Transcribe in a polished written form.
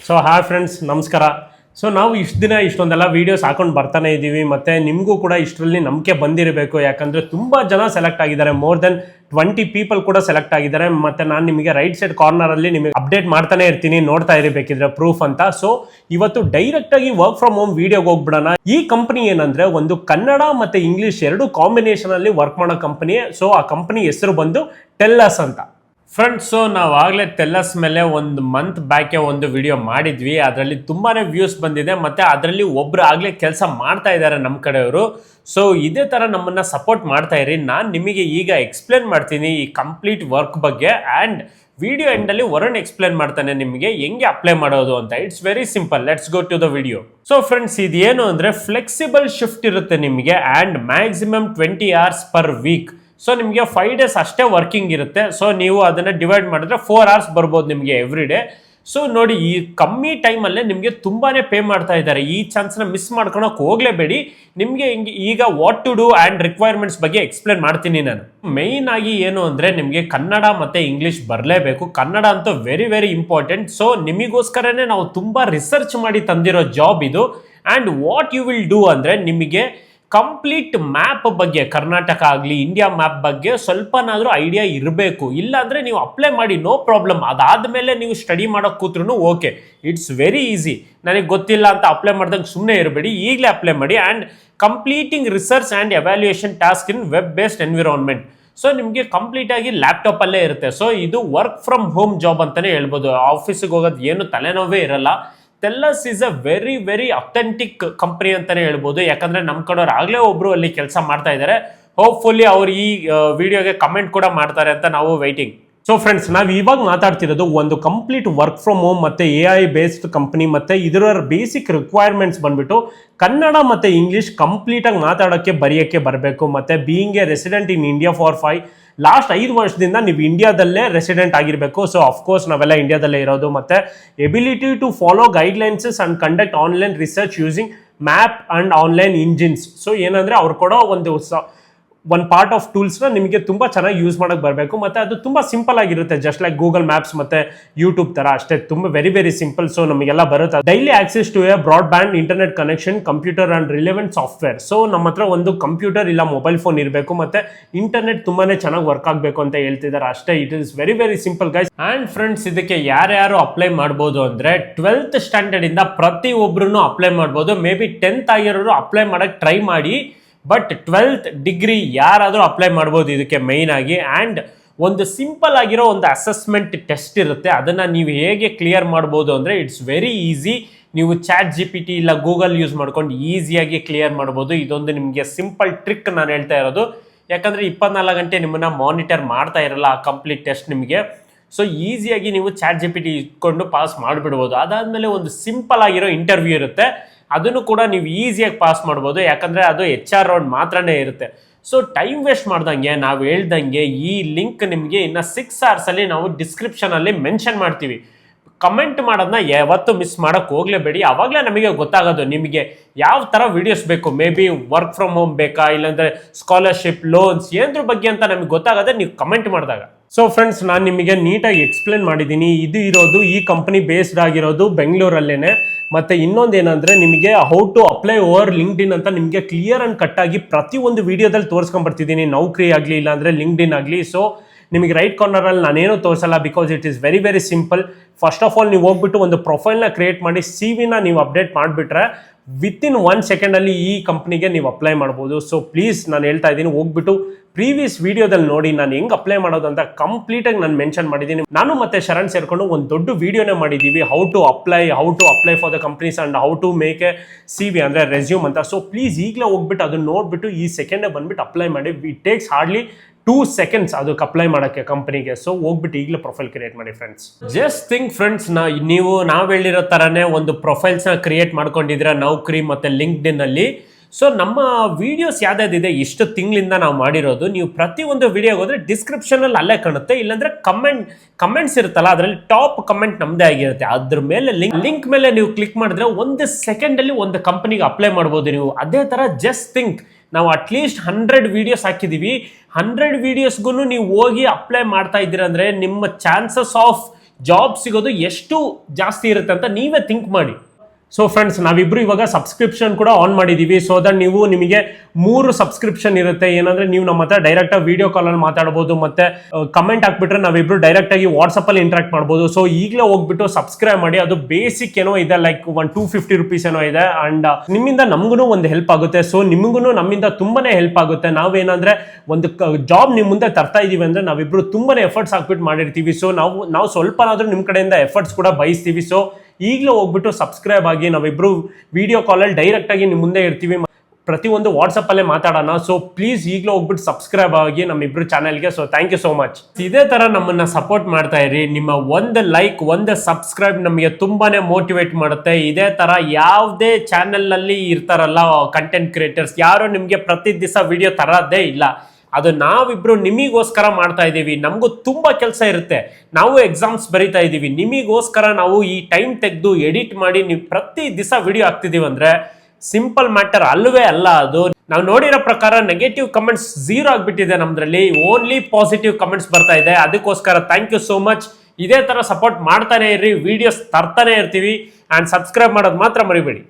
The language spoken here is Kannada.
ಸೊ ಹಾಯ್ ಫ್ರೆಂಡ್ಸ್, ನಮಸ್ಕಾರ. ಸೊ ನಾವು ಇಷ್ಟು ದಿನ ಇಷ್ಟೊಂದೆಲ್ಲ ವೀಡಿಯೋಸ್ ಹಾಕೊಂಡು ಬರ್ತಾನೆ ಇದ್ದೀವಿ, ಮತ್ತು ನಿಮಗೂ ಕೂಡ ಇಷ್ಟರಲ್ಲಿ ನಂಬಿಕೆ ಬಂದಿರಬೇಕು. ಯಾಕಂದರೆ ತುಂಬ ಜನ ಸೆಲೆಕ್ಟ್ ಆಗಿದ್ದಾರೆ, ಮೋರ್ ದೆನ್ 20 ಪೀಪಲ್ ಕೂಡ ಸೆಲೆಕ್ಟ್ ಆಗಿದ್ದಾರೆ. ಮತ್ತು ನಾನು ನಿಮಗೆ ರೈಟ್ ಸೈಡ್ ಕಾರ್ನರಲ್ಲಿ ನಿಮಗೆ ಅಪ್ಡೇಟ್ ಮಾಡ್ತಾನೆ ಇರ್ತೀನಿ, ನೋಡ್ತಾ ಇರಬೇಕಿದ್ರೆ ಪ್ರೂಫ್ ಅಂತ. ಸೊ ಇವತ್ತು ಡೈರೆಕ್ಟಾಗಿ ವರ್ಕ್ ಫ್ರಮ್ ಹೋಮ್ ವೀಡಿಯೋಗೆ ಹೋಗ್ಬಿಡೋಣ. ಈ ಕಂಪ್ನಿ ಏನಂದರೆ ಒಂದು ಕನ್ನಡ ಮತ್ತು ಇಂಗ್ಲೀಷ್ ಎರಡು ಕಾಂಬಿನೇಷನಲ್ಲಿ ವರ್ಕ್ ಮಾಡೋ ಕಂಪ್ನಿ. ಸೊ ಆ ಕಂಪ್ನಿ ಹೆಸರು ಬಂದು ಟೆಲ್ಲಸ್ ಅಂತ. ಫ್ರೆಂಡ್ಸ್, ಸೊ ನಾವು ಆಗಲೇ ಟೆಲ್ಲಸ್ ಮೇಲೆ ಒಂದು ಮಂತ್ ಬ್ಯಾಕೆ ಒಂದು ವಿಡಿಯೋ ಮಾಡಿದ್ವಿ. ಅದರಲ್ಲಿ ತುಂಬಾ ವ್ಯೂಸ್ ಬಂದಿದೆ, ಮತ್ತು ಅದರಲ್ಲಿ ಒಬ್ರು ಆಗಲೇ ಕೆಲಸ ಮಾಡ್ತಾ ಇದ್ದಾರೆ ನಮ್ಮ ಕಡೆಯವರು. ಸೊ ಇದೇ ಥರ ನಮ್ಮನ್ನು ಸಪೋರ್ಟ್ ಮಾಡ್ತಾ ಇರಿ. ನಾನು ನಿಮಗೆ ಈಗ ಎಕ್ಸ್ಪ್ಲೇನ್ ಮಾಡ್ತೀನಿ ಈ ಕಂಪ್ಲೀಟ್ ವರ್ಕ್ ಬಗ್ಗೆ, ಆ್ಯಂಡ್ ವಿಡಿಯೋ ಎಂಡಲ್ಲಿ ವರುಣ್ ಎಕ್ಸ್ಪ್ಲೇನ್ ಮಾಡ್ತಾನೆ ನಿಮಗೆ ಹೆಂಗೆ ಅಪ್ಲೈ ಮಾಡೋದು ಅಂತ. It's very simple. Let's go to the video. So friends, ಇದೇನು ಅಂದರೆ ಫ್ಲೆಕ್ಸಿಬಲ್ ಶಿಫ್ಟ್ ಇರುತ್ತೆ ನಿಮಗೆ, and maximum 20 hours per week. So ನಿಮಗೆ 5 days ಅಷ್ಟೇ ವರ್ಕಿಂಗ್ ಇರುತ್ತೆ. ಸೊ ನೀವು ಅದನ್ನು ಡಿವೈಡ್ ಮಾಡಿದ್ರೆ 4 hours ಬರ್ಬೋದು ನಿಮಗೆ ಎವ್ರಿ ಡೇ. ಸೊ ನೋಡಿ, ಈ ಕಮ್ಮಿ ಟೈಮಲ್ಲೇ ನಿಮಗೆ ತುಂಬಾ ಪೇ ಮಾಡ್ತಾ ಇದ್ದಾರೆ. ಈ ಚಾನ್ಸ್ನ ಮಿಸ್ ಮಾಡ್ಕೊಳಕ್ಕೆ ಹೋಗಲೇಬೇಡಿ. ನಿಮಗೆ ಈಗ what to do and requirements ಬಗ್ಗೆ ಎಕ್ಸ್ಪ್ಲೇನ್ ಮಾಡ್ತೀನಿ ನಾನು. ಮೇಯ್ನ್ ಆಗಿ ಏನು ಅಂದರೆ ನಿಮಗೆ ಕನ್ನಡ ಮತ್ತು ಇಂಗ್ಲೀಷ್ ಬರಲೇಬೇಕು. ಕನ್ನಡ ಅಂತೂ ವೆರಿ ವೆರಿ ಇಂಪಾರ್ಟೆಂಟ್. ಸೊ ನಿಮಗೋಸ್ಕರನೇ ನಾವು ತುಂಬ ರಿಸರ್ಚ್ ಮಾಡಿ ತಂದಿರೋ ಜಾಬ್ ಇದು. And what you will do ಅಂದರೆ ನಿಮಗೆ ಕಂಪ್ಲೀಟ್ ಮ್ಯಾಪ್ ಬಗ್ಗೆ, ಕರ್ನಾಟಕ ಆಗಲಿ ಇಂಡಿಯಾ ಮ್ಯಾಪ್ ಬಗ್ಗೆ ಸ್ವಲ್ಪನಾದರೂ ಐಡಿಯಾ ಇರಬೇಕು. ಇಲ್ಲಾಂದರೆ ನೀವು ಅಪ್ಲೈ ಮಾಡಿ, ನೋ ಪ್ರಾಬ್ಲಮ್. ಅದಾದಮೇಲೆ ನೀವು ಸ್ಟಡಿ ಮಾಡೋಕ್ಕೆ ಕೂತ್ರೂ ಓಕೆ, ಇಟ್ಸ್ ವೆರಿ ಈಸಿ. ನನಗೆ ಗೊತ್ತಿಲ್ಲ ಅಂತ ಅಪ್ಲೈ ಮಾಡ್ದಂಗೆ ಸುಮ್ಮನೆ ಇರಬೇಡಿ, ಈಗಲೇ ಅಪ್ಲೈ ಮಾಡಿ. And completing research and evaluation task in web based environment. So ನಿಮಗೆ ಕಂಪ್ಲೀಟಾಗಿ ಲ್ಯಾಪ್ಟಾಪಲ್ಲೇ ಇರುತ್ತೆ. ಸೊ ಇದು ವರ್ಕ್ ಫ್ರಮ್ ಹೋಮ್ ಜಾಬ್ ಅಂತಲೇ ಹೇಳ್ಬೋದು. ಆಫೀಸಿಗೆ ಹೋಗೋದು ಏನು ತಲೆನೋವೇ ಇರಲ್ಲ. Tell us is a very very authentic company ಅಂತಲೇ ಹೇಳ್ಬೋದು. ಯಾಕಂದರೆ ನಮ್ಮ ಕಡೆಯವ್ರು ಆಗಲೇ ಒಬ್ಬರು ಅಲ್ಲಿ ಕೆಲಸ ಮಾಡ್ತಾ ಇದ್ದಾರೆ. ಹೋಪ್ಫುಲ್ಲಿ ಅವ್ರು ಈ ವಿಡಿಯೋಗೆ ಕಮೆಂಟ್ ಕೂಡ ಮಾಡ್ತಾರೆ ಅಂತ ನಾವು ವೈಟಿಂಗ್. ಸೊ ಫ್ರೆಂಡ್ಸ್, ನಾವು ಇವಾಗ ಮಾತಾಡ್ತಿರೋದು ಒಂದು ಕಂಪ್ಲೀಟ್ ವರ್ಕ್ ಫ್ರಮ್ ಹೋಮ್ ಮತ್ತು AI ಬೇಸ್ಡ್ ಕಂಪ್ನಿ. ಮತ್ತು ಇದರ ಬೇಸಿಕ್ ರಿಕ್ವೈರ್ಮೆಂಟ್ಸ್ ಬಂದ್ಬಿಟ್ಟು ಕನ್ನಡ ಮತ್ತು ಇಂಗ್ಲೀಷ್ ಕಂಪ್ಲೀಟಾಗಿ ಮಾತಾಡೋಕ್ಕೆ ಬರೆಯೋಕ್ಕೆ ಬರಬೇಕು. ಮತ್ತು being a resident in India for last 5 ವರ್ಷದಿಂದ ನೀವು ಇಂಡಿಯಾದಲ್ಲೇ ರೆಸಿಡೆಂಟ್ ಆಗಿರಬೇಕು. ಸೊ ಅಫ್ಕೋರ್ಸ್ ನಾವೆಲ್ಲ ಇಂಡಿಯಾದಲ್ಲೇ ಇರೋದು. ಮತ್ತು ability to follow guidelines and conduct online research using map and online engines. So ಏನಂದರೆ ಅವ್ರು ಕೊಡೋ ಒಂದು ಪಾರ್ಟ್ ಆಫ್ ಟೂಲ್ಸ್ನ ನಿಮಗೆ ತುಂಬ ಚೆನ್ನಾಗಿ ಯೂಸ್ ಮಾಡೋಕ್ಕೆ ಬರಬೇಕು. ಮತ್ತು ಅದು ತುಂಬ ಸಿಂಪಲ್ ಆಗಿರುತ್ತೆ, ಜಸ್ಟ್ ಲೈಕ್ ಗೂಗಲ್ ಮ್ಯಾಪ್ಸ್ ಮತ್ತು ಯೂಟ್ಯೂಬ್ ಥರ ಅಷ್ಟೇ. ತುಂಬ ವೆರಿ ವೆರಿ ಸಿಂಪಲ್. ಸೊ ನಮಗೆಲ್ಲ ಬರುತ್ತೆ. Daily access to a broadband internet connection, computer and relevant software. So ನಮ್ಮ ಹತ್ರ ಒಂದು ಕಂಪ್ಯೂಟರ್ ಇಲ್ಲ ಮೊಬೈಲ್ ಫೋನ್ ಇರಬೇಕು, ಮತ್ತು ಇಂಟರ್ನೆಟ್ ತುಂಬಾ ಚೆನ್ನಾಗಿ ವರ್ಕ್ ಆಗಬೇಕು ಅಂತ ಹೇಳ್ತಿದ್ದಾರೆ ಅಷ್ಟೇ. It is very very simple guys. And friends, ಇದಕ್ಕೆ ಯಾರ್ಯಾರು ಅಪ್ಲೈ ಮಾಡ್ಬೋದು ಅಂದರೆ 12th ಸ್ಟ್ಯಾಂಡರ್ಡಿಂದ ಪ್ರತಿಯೊಬ್ಬರೂ ಅಪ್ಲೈ ಮಾಡ್ಬೋದು. ಮೇ ಬಿ 10th ಆಗಿರೋರು ಅಪ್ಲೈ ಮಾಡೋಕ್ಕೆ ಟ್ರೈ ಮಾಡಿ, ಬಟ್ 12th ಡಿಗ್ರಿ ಯಾರಾದರೂ ಅಪ್ಲೈ ಮಾಡ್ಬೋದು ಇದಕ್ಕೆ ಮೇಯ್ನ್ ಆಗಿ. ಆ್ಯಂಡ್ ಒಂದು ಸಿಂಪಲ್ ಆಗಿರೋ ಒಂದು ಅಸೆಸ್ಮೆಂಟ್ ಟೆಸ್ಟ್ ಇರುತ್ತೆ. ಅದನ್ನು ನೀವು ಹೇಗೆ ಕ್ಲಿಯರ್ ಮಾಡ್ಬೋದು ಅಂದರೆ ಇಟ್ಸ್ ವೆರಿ ಈಸಿ. ನೀವು ChatGPT ಇಲ್ಲ ಗೂಗಲ್ ಯೂಸ್ ಮಾಡ್ಕೊಂಡು ಈಸಿಯಾಗಿ ಕ್ಲಿಯರ್ ಮಾಡ್ಬೋದು. ಇದೊಂದು ನಿಮಗೆ ಸಿಂಪಲ್ ಟ್ರಿಕ್ ನಾನು ಹೇಳ್ತಾ ಇರೋದು. ಯಾಕಂದರೆ 24 ಗಂಟೆ ನಿಮ್ಮನ್ನು ಮಾನಿಟರ್ ಮಾಡ್ತಾ ಇರಲ್ಲ ಆ ಕಂಪ್ಲೀಟ್ ಟೆಸ್ಟ್ ನಿಮಗೆ. ಸೊ ಈಸಿಯಾಗಿ ನೀವು ChatGPT ಇಟ್ಕೊಂಡು ಪಾಸ್ ಮಾಡಿಬಿಡ್ಬೋದು. ಅದಾದಮೇಲೆ ಒಂದು ಸಿಂಪಲ್ ಆಗಿರೋ ಇಂಟರ್ವ್ಯೂ ಇರುತ್ತೆ. ಅದನ್ನು ಕೂಡ ನೀವು ಈಸಿಯಾಗಿ ಪಾಸ್ ಮಾಡ್ಬೋದು. ಯಾಕಂದರೆ ಅದು HR ರೌಂಡ್ ಮಾತ್ರನೇ ಇರುತ್ತೆ. ಸೊ ಟೈಮ್ ವೇಸ್ಟ್ ಮಾಡ್ದಂಗೆ ನಾವು ಹೇಳ್ದಂಗೆ ಈ ಲಿಂಕ್ ನಿಮಗೆ ಇನ್ನು 6 hours ನಾವು ಡಿಸ್ಕ್ರಿಪ್ಷನಲ್ಲಿ ಮೆನ್ಷನ್ ಮಾಡ್ತೀವಿ. ಕಮೆಂಟ್ ಮಾಡೋದನ್ನ ಯಾವತ್ತೂ ಮಿಸ್ ಮಾಡೋಕ್ಕೆ ಹೋಗಲೇಬೇಡಿ. ಆವಾಗಲೇ ನಮಗೆ ಗೊತ್ತಾಗೋದು ನಿಮಗೆ ಯಾವ ಥರ ವೀಡಿಯೋಸ್ ಬೇಕು. May be work from home ಬೇಕಾ, ಇಲ್ಲಾಂದರೆ ಸ್ಕಾಲರ್ಶಿಪ್, ಲೋನ್ಸ್, ಏನ್ರ ಬಗ್ಗೆ ಅಂತ ನಮಗೆ ಗೊತ್ತಾಗೋದೇ ನೀವು ಕಮೆಂಟ್ ಮಾಡಿದಾಗ. ಸೊ ಫ್ರೆಂಡ್ಸ್, ನಾನು ನಿಮಗೆ ನೀಟಾಗಿ ಎಕ್ಸ್ಪ್ಲೇನ್ ಮಾಡಿದ್ದೀನಿ. ಇದು ಇರೋದು ಈ ಕಂಪ್ನಿ ಬೇಸ್ಡ್ ಆಗಿರೋದು ಬೆಂಗಳೂರಲ್ಲೇ. ಮತ್ತು ಇನ್ನೊಂದು ಏನಂದರೆ ನಿಮಗೆ how to apply over LinkedIn ಅಂತ ನಿಮಗೆ ಕ್ಲಿಯರ್ ಆ್ಯಂಡ್ ಕಟ್ಟಾಗಿ ಪ್ರತಿಯೊಂದು ವೀಡಿಯೋದಲ್ಲಿ ತೋರಿಸ್ಕೊಂಡ್ಬರ್ತಿದ್ದೀನಿ. ನೌಕರಿ ಆಗಲಿ ಇಲ್ಲಾಂದರೆ ಲಿಂಕ್ಡ್ಇನ್ ಆಗಲಿ. ಸೊ ನಿಮಗೆ ರೈಟ್ ಕಾರ್ನರಲ್ಲಿ ನಾನೇನು ತೋರಿಸಲ್ಲ, because it is very very simple. First of all ನೀವು ಹೋಗ್ಬಿಟ್ಟು ಒಂದು ಪ್ರೊಫೈಲ್ನ ಕ್ರಿಯೇಟ್ ಮಾಡಿ CV-ನ ನೀವು ಅಪ್ಡೇಟ್ ಮಾಡಿಬಿಟ್ರೆ ವಿತಿನ್ 1 ಸೆಕೆಂಡಲ್ಲಿ ಈ ಕಂಪ್ನಿಗೆ ನೀವು ಅಪ್ಲೈ ಮಾಡ್ಬೋದು. ಸೊ ಪ್ಲೀಸ್ ನಾನು ಹೇಳ್ತಾ ಇದ್ದೀನಿ, ಹೋಗ್ಬಿಟ್ಟು ಪ್ರೀವಿಯಸ್ ವಿಡಿಯೋದಲ್ಲಿ ನೋಡಿ ನಾನು ಹೆಂಗೆ ಅಪ್ಲೈ ಮಾಡೋದು ಅಂತ ಕಂಪ್ಲೀಟಾಗಿ ನಾನು ಮೆನ್ಷನ್ ಮಾಡಿದ್ದೀನಿ. ನಾನು ಮತ್ತು ಶರಣ್ ಸೇರಿಕೊಂಡು ಒಂದು ದೊಡ್ಡ ವಿಡಿಯೋನೇ ಮಾಡಿದ್ದೀವಿ, how to apply for the companies and how to make a CV ಅಂದರೆ ರೆಸ್ಯೂಮ್ ಅಂತ. ಸೊ ಪ್ಲೀಸ್ ಈಗಲೇ ಹೋಗ್ಬಿಟ್ಟು ಅದನ್ನು ನೋಡಿಬಿಟ್ಟು ಈ ಸೆಕೆಂಡೇ ಬಂದುಬಿಟ್ಟು ಅಪ್ಲೈ ಮಾಡಿ. ಇಟ್ ಟೇಕ್ಸ್ ಹಾರ್ಡ್ಲಿ 2 seconds ಅದಕ್ಕೆ ಅಪ್ಲೈ ಮಾಡೋಕ್ಕೆ ಕಂಪ್ನಿಗೆ. ಸೊ ಹೋಗ್ಬಿಟ್ಟು ಈಗಲೇ ಪ್ರೊಫೈಲ್ ಕ್ರಿಯೇಟ್ ಮಾಡಿ ಫ್ರೆಂಡ್ಸ್. ಜಸ್ಟ್ ಥಿಂಕ್ ಫ್ರೆಂಡ್ಸ್, ನಾವು ಹೇಳಿರೋ ಥರನೇ ಒಂದು ಪ್ರೊಫೈಲ್ಸ್ನ ಕ್ರಿಯೇಟ್ ಮಾಡ್ಕೊಂಡಿದ್ರೆ ನೌಕರಿ ಮತ್ತು ಲಿಂಕ್ಡ್ಇನ್ನಲ್ಲಿ. ಸೊ ನಮ್ಮ ವಿಡಿಯೋಸ್ ಯಾವ್ದಾದಿದೆ ಇಷ್ಟು ತಿಂಗಳಿಂದ ನಾವು ಮಾಡಿರೋದು, ನೀವು ಪ್ರತಿಯೊಂದು ವಿಡಿಯೋಗೆ ಹೋದರೆ ಡಿಸ್ಕ್ರಿಪ್ಷನಲ್ಲಿ ಅಲ್ಲೇ ಕಾಣುತ್ತೆ. ಇಲ್ಲಾಂದರೆ ಕಮೆಂಟ್ಸ್ ಇರುತ್ತಲ್ಲ, ಅದರಲ್ಲಿ ಟಾಪ್ ಕಮೆಂಟ್ ನಮ್ಮದೇ ಆಗಿರುತ್ತೆ. ಅದ್ರ ಮೇಲೆ ಲಿಂಕ್ ಮೇಲೆ ನೀವು ಕ್ಲಿಕ್ ಮಾಡಿದ್ರೆ 1 ಸೆಕೆಂಡಲ್ಲಿ ಒಂದು ಕಂಪ್ನಿಗೆ ಅಪ್ಲೈ ಮಾಡ್ಬೋದು ನೀವು. ಅದೇ ಥರ ಜಸ್ಟ್ ಥಿಂಕ್, ನಾವು ಅಟ್ಲೀಸ್ಟ್ 100 ವೀಡಿಯೋಸ್ ಹಾಕಿದ್ದೀವಿ. 100 ವೀಡಿಯೋಸ್ಗೂ ನೀವು ಹೋಗಿ ಅಪ್ಲೈ ಮಾಡ್ತಾ ಇದ್ದೀರಂದರೆ ನಿಮ್ಮ ಚಾನ್ಸಸ್ ಆಫ್ ಜಾಬ್ ಸಿಗೋದು ಎಷ್ಟು ಜಾಸ್ತಿ ಇರುತ್ತೆ ಅಂತ ನೀವೇ ಥಿಂಕ್ ಮಾಡಿ. ಸೊ ಫ್ರೆಂಡ್ಸ್, ನಾವಿಬ್ರು ಇವಾಗ ಸಬ್ಸ್ಕ್ರಿಪ್ಷನ್ ಕೂಡ ಆನ್ ಮಾಡಿದ್ದೀವಿ. ಸೊ ದಟ್ ನಿಮಗೆ 3 ಸಬ್ಸ್ಕ್ರಿಪ್ಷನ್ ಇರುತ್ತೆ. ಏನಂದ್ರೆ ನೀವು ನಮ್ಮ ಹತ್ರ ಡೈರೆಕ್ಟ್ ಆಗಿ ವಿಡಿಯೋ ಕಾಲಲ್ಲಿ ಮಾತಾಡ್ಬೋದು, ಮತ್ತೆ ಕಮೆಂಟ್ ಹಾಕ್ಬಿಟ್ರೆ ನಾವಿಬ್ರು ಡೈರೆಕ್ಟ್ ಆಗಿ ವಾಟ್ಸಪ್ ಅಲ್ಲಿ ಇಂಟ್ರಾಕ್ಟ್ ಮಾಡ್ಬೋದು. ಸೊ ಈಗಲೇ ಹೋಗ್ಬಿಟ್ಟು ಸಬ್ಸ್ಕ್ರೈಬ್ ಮಾಡಿ. ಅದು ಬೇಸಿಕ್ ಏನೋ ಇದೆ, ಲೈಕ್ 250 rupees ಏನೋ ಇದೆ. ಅಂಡ್ ನಿಮ್ಮಿಂದ ನಮಗೂ ಒಂದು ಹೆಲ್ಪ್ ಆಗುತ್ತೆ. ಸೊ ನಿಮಗೂ ನಮ್ಮಿಂದ ತುಂಬಾನೇ ಹೆಲ್ಪ್ ಆಗುತ್ತೆ. ನಾವೇನಂದ್ರೆ ಒಂದು ಜಾಬ್ ನಿಮ್ ಮುಂದೆ ತರ್ತಾ ಇದೀವಿ ಅಂದ್ರೆ ನಾವಿಬ್ರು ತುಂಬಾನೇ ಎಫರ್ಟ್ಸ್ ಹಾಕ್ಬಿಟ್ಟು ಮಾಡಿರ್ತೀವಿ. ಸೊ ನಾವು ಸ್ವಲ್ಪನಾದ್ರೂ ನಿಮ್ ಕಡೆಯಿಂದ ಎಫರ್ಟ್ಸ್ ಕೂಡ ಬಯಸ್ತೀವಿ. ಸೊ ಈಗಲೂ ಹೋಗ್ಬಿಟ್ಟು ಸಬ್ಸ್ಕ್ರೈಬ್ ಆಗಿ. ನಾವಿಬ್ರು ವಿಡಿಯೋ ಕಾಲಲ್ಲಿ ಡೈರೆಕ್ಟ್ ಆಗಿ ನಿಮ್ಮ ಮುಂದೆ ಇರ್ತೀವಿ, ಪ್ರತಿಯೊಂದು ವಾಟ್ಸಪ್ ಅಲ್ಲೇ ಮಾತಾಡೋಣ. ಸೊ ಪ್ಲೀಸ್ ಈಗಲೂ ಹೋಗ್ಬಿಟ್ಟು ಸಬ್ಸ್ಕ್ರೈಬ್ ಆಗಿ ನಮ್ಮಿಬ್ರು ಚಾನೆಲ್ಗೆ. So thank you so much. ಇದೇ ತರ ನಮ್ಮನ್ನ ಸಪೋರ್ಟ್ ಮಾಡ್ತಾ ಇರಿ. ನಿಮ್ಮ ಒಂದು ಲೈಕ್, ಒಂದು ಸಬ್ಸ್ಕ್ರೈಬ್ ನಮಗೆ ತುಂಬಾನೇ ಮೋಟಿವೇಟ್ ಮಾಡುತ್ತೆ. ಇದೇ ತರ ಯಾವುದೇ ಚಾನೆಲ್ ನಲ್ಲಿ ಇರ್ತಾರಲ್ಲ ಕಂಟೆಂಟ್ ಕ್ರಿಯೇಟರ್ಸ್, ಯಾರು ನಿಮ್ಗೆ ಪ್ರತಿ ದಿವಸ ವಿಡಿಯೋ ತರದೇ ಇಲ್ಲ. ಅದು ನಾವಿಬ್ರು ನಿಮಗೋಸ್ಕರ ಮಾಡ್ತಾ ಇದ್ದೀವಿ. ನಮಗೂ ತುಂಬಾ ಕೆಲಸ ಇರುತ್ತೆ, ನಾವು ಎಕ್ಸಾಮ್ಸ್ ಬರೀತಾ ಇದ್ದೀವಿ. ನಿಮಗೋಸ್ಕರ ನಾವು ಈ ಟೈಮ್ ತೆಗೆದು ಎಡಿಟ್ ಮಾಡಿ ನೀವು ಪ್ರತಿ ದಿವಸ ವಿಡಿಯೋ ಹಾಕ್ತಿದೀವಿ ಅಂದ್ರೆ ಸಿಂಪಲ್ ಮ್ಯಾಟರ್ ಅಲ್ವೇ ಅಲ್ಲ. ಅದು ನಾವು ನೋಡಿರೋ ಪ್ರಕಾರ ನೆಗೆಟಿವ್ ಕಮೆಂಟ್ಸ್ 0 ಆಗ್ಬಿಟ್ಟಿದೆ ನಮ್ದ್ರಲ್ಲಿ, ಓನ್ಲಿ ಪಾಸಿಟಿವ್ ಕಮೆಂಟ್ಸ್ ಬರ್ತಾ ಇದೆ. ಅದಕ್ಕೋಸ್ಕರ ಥ್ಯಾಂಕ್ ಯು ಸೋ ಮಚ್. ಇದೇ ತರ ಸಪೋರ್ಟ್ ಮಾಡ್ತಾನೆ ಇರ್ರಿ, ವಿಡಿಯೋಸ್ ತರ್ತಾನೆ ಇರ್ತೀವಿ. ಅಂಡ್ ಸಬ್ಸ್ಕ್ರೈಬ್ ಮಾಡೋದು ಮಾತ್ರ ಮರಿಬೇಡಿ.